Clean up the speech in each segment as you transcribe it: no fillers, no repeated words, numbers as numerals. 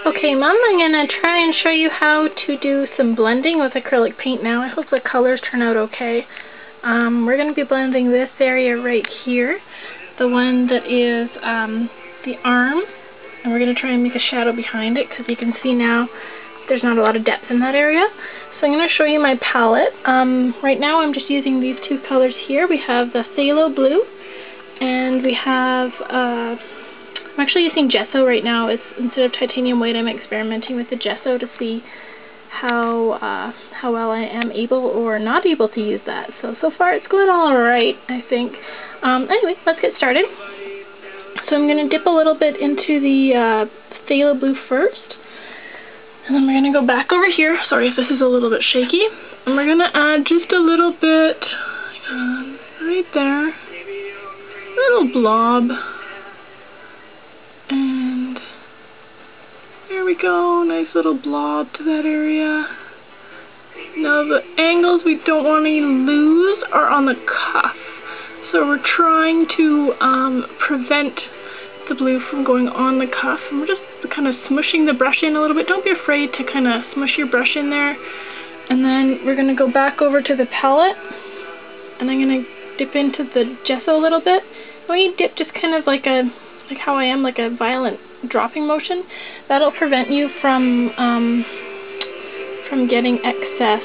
Okay, Mom, I'm going to try and show you how to do some blending with acrylic paint now. I hope the colors turn out okay. We're going to be blending this area right here, the one that is the arm, and we're going to try and make a shadow behind it because you can see now there's not a lot of depth in that area. So I'm going to show you my palette. Right now I'm just using these two colors here. We have the phthalo blue, and we have I'm actually using gesso right now. Instead of titanium white, I'm experimenting with the gesso to see how well I am able or not able to use that. So far it's going all right, I think. Anyway, let's get started. So I'm going to dip a little bit into the phthalo blue first, and then we're going to go back over here. Sorry if this is a little bit shaky. And we're going to add just a little bit right there, a little blob. And there we go, nice little blob to that area. Now the angles we don't want to lose are on the cuff. So we're trying to prevent the blue from going on the cuff. And we're just kind of smushing the brush in a little bit. Don't be afraid to kind of smush your brush in there. And then we're going to go back over to the palette. And I'm going to dip into the gesso a little bit. And when you dip, just kind of like how I am, like a violent dropping motion. That'll prevent you from getting excess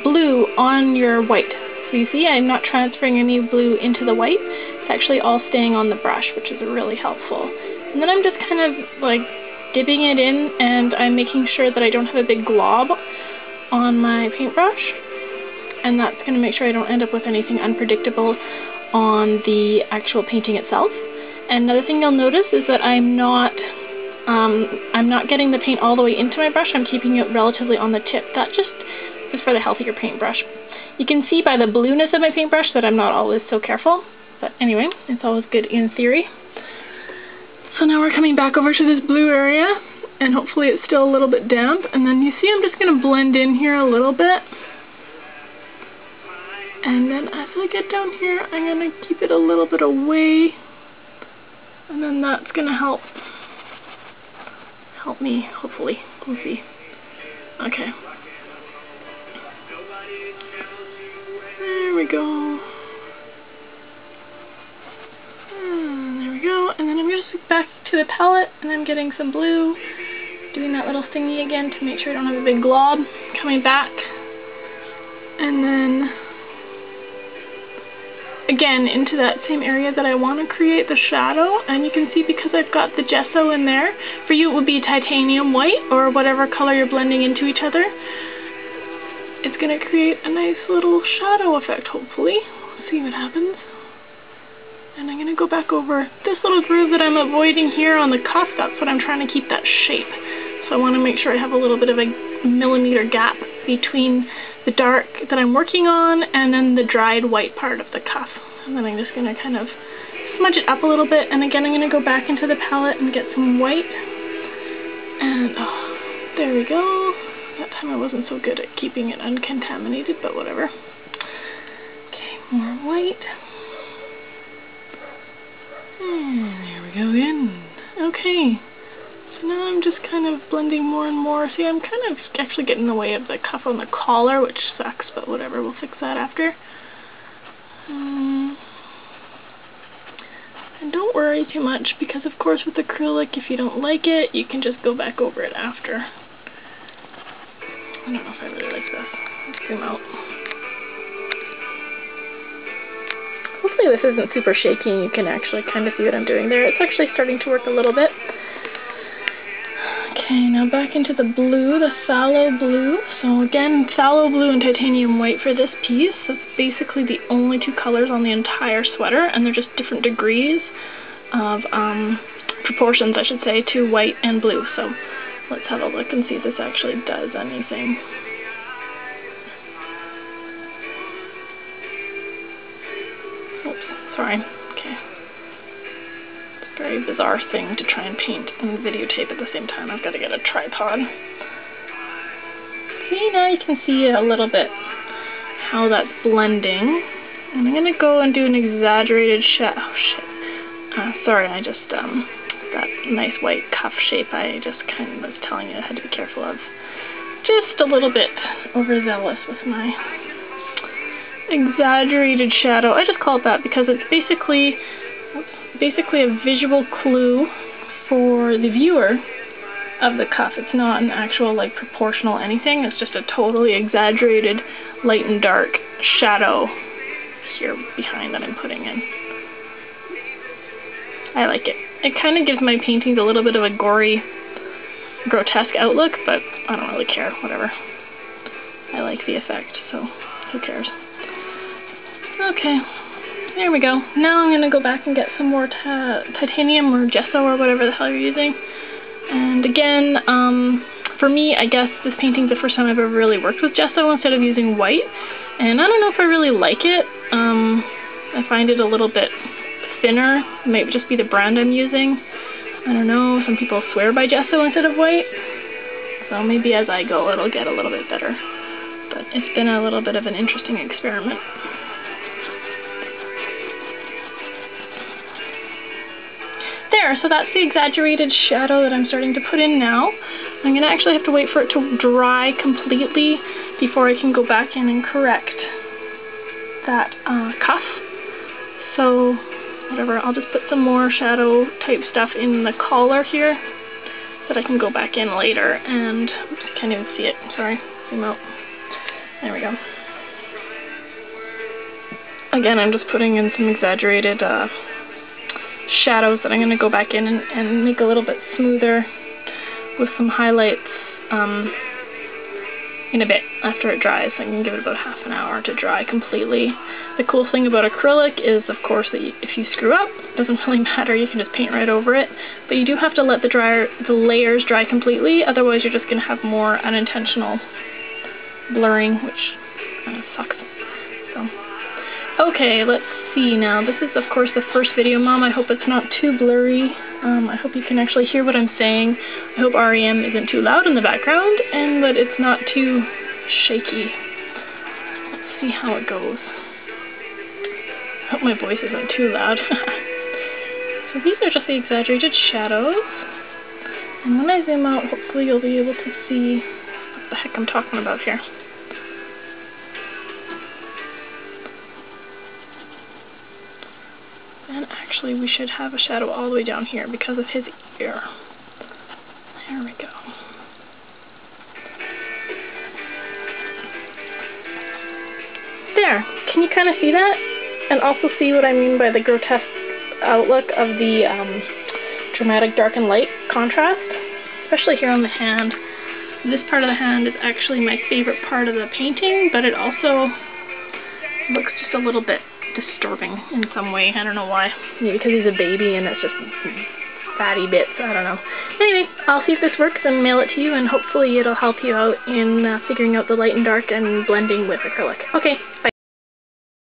blue on your white. So you see, I'm not transferring any blue into the white. It's actually all staying on the brush, which is really helpful. And then I'm just kind of like dipping it in, and I'm making sure that I don't have a big glob on my paintbrush. And that's going to make sure I don't end up with anything unpredictable on the actual painting itself. And another thing you'll notice is that I'm not getting the paint all the way into my brush. I'm keeping it relatively on the tip. That just is for the healthier paintbrush. You can see by the blueness of my paintbrush that I'm not always so careful. But anyway, it's always good in theory. So now we're coming back over to this blue area, and hopefully it's still a little bit damp. And then you see I'm just going to blend in here a little bit. And then as I get down here, I'm going to keep it a little bit away. And then that's going to help me, hopefully. We'll see. Okay. There we go. And there we go. And then I'm going to switch back to the palette, and I'm getting some blue. Doing that little thingy again to make sure I don't have a big glob. Coming back. And then again into that same area that I want to create the shadow. And you can see, because I've got the gesso in there, for you it would be titanium white or whatever color you're blending into each other. It's going to create a nice little shadow effect, hopefully. Let's see what happens. And I'm going to go back over this little groove that I'm avoiding here on the cuff. That's what I'm trying to keep that shape. So I want to make sure I have a little bit of a millimeter gap between the dark that I'm working on and then the dried white part of the cuff. And then I'm just going to kind of smudge it up a little bit. And again, I'm going to go back into the palette and get some white. And oh, there we go. That time I wasn't so good at keeping it uncontaminated, but whatever. Okay, more white. And there we go again. Okay. So now I'm just kind of blending more and more. See, I'm kind of actually getting in the way of the cuff on the collar, which sucks, but whatever, we'll fix that after. And don't worry too much, because of course with acrylic, if you don't like it, you can just go back over it after. I don't know if I really like this. Let's zoom out. Hopefully this isn't super shaky and you can actually kind of see what I'm doing there. It's actually starting to work a little bit. Okay, now back into the blue, the phthalo blue. So again, phthalo blue and titanium white for this piece. That's basically the only two colors on the entire sweater, and they're just different degrees of proportions, I should say, to white and blue. So let's have a look and see if this actually does anything. Oops, sorry. Okay. It's a very bizarre thing to try and paint and videotape at the same time. I've got to get a tripod. Okay, now you can see a little bit how that's blending. And I'm going to go and do an exaggerated shadow. Oh shit. Sorry, I just that nice white cuff shape I just kind of was telling you I had to be careful of. Just a little bit overzealous with my exaggerated shadow. I just call it that because it's basically a visual clue for the viewer of the cuff. It's not an actual like proportional anything. It's just a totally exaggerated light and dark shadow here behind that I'm putting in. I like it. It kind of gives my paintings a little bit of a gory, grotesque outlook, but I don't really care, whatever. I like the effect, so who cares? Okay, there we go. Now I'm going to go back and get some more titanium or gesso or whatever the hell you're using. And again, for me, I guess this painting's the first time I've ever really worked with gesso instead of using white. And I don't know if I really like it. I find it a little bit thinner. It might just be the brand I'm using. I don't know, some people swear by gesso instead of white. So maybe as I go it'll get a little bit better. But it's been a little bit of an interesting experiment. There, so that's the exaggerated shadow that I'm starting to put in now. I'm going to actually have to wait for it to dry completely before I can go back in and correct that cuff. So whatever, I'll just put some more shadow type stuff in the collar here so that I can go back in later and, oops, I can't even see it, sorry, zoom out. There we go. Again, I'm just putting in some exaggerated shadows that I'm going to go back in and make a little bit smoother with some highlights in a bit after it dries. I can give it about half an hour to dry completely. The cool thing about acrylic is, of course, that if you screw up, it doesn't really matter, you can just paint right over it. But you do have to let the layers dry completely, otherwise you're just going to have more unintentional blurring, which kind of sucks. So, okay, let's see now. This is, of course, the first video, Mom. I hope it's not too blurry. I hope you can actually hear what I'm saying. I hope REM isn't too loud in the background and that it's not too shaky. Let's see how it goes. I hope my voice isn't too loud. So these are just the exaggerated shadows. And when I zoom out, hopefully you'll be able to see what the heck I'm talking about here. And actually we should have a shadow all the way down here because of his ear. There we go. There, can you kind of see that? And also see what I mean by the grotesque outlook of the dramatic dark and light contrast, especially here on the hand. This part of the hand is actually my favorite part of the painting, but it also looks just a little bit disturbing in some way. I don't know why. Maybe because he's a baby and it's just fatty bits. I don't know. Anyway, I'll see if this works and mail it to you, and hopefully it'll help you out in figuring out the light and dark and blending with acrylic. Okay, bye.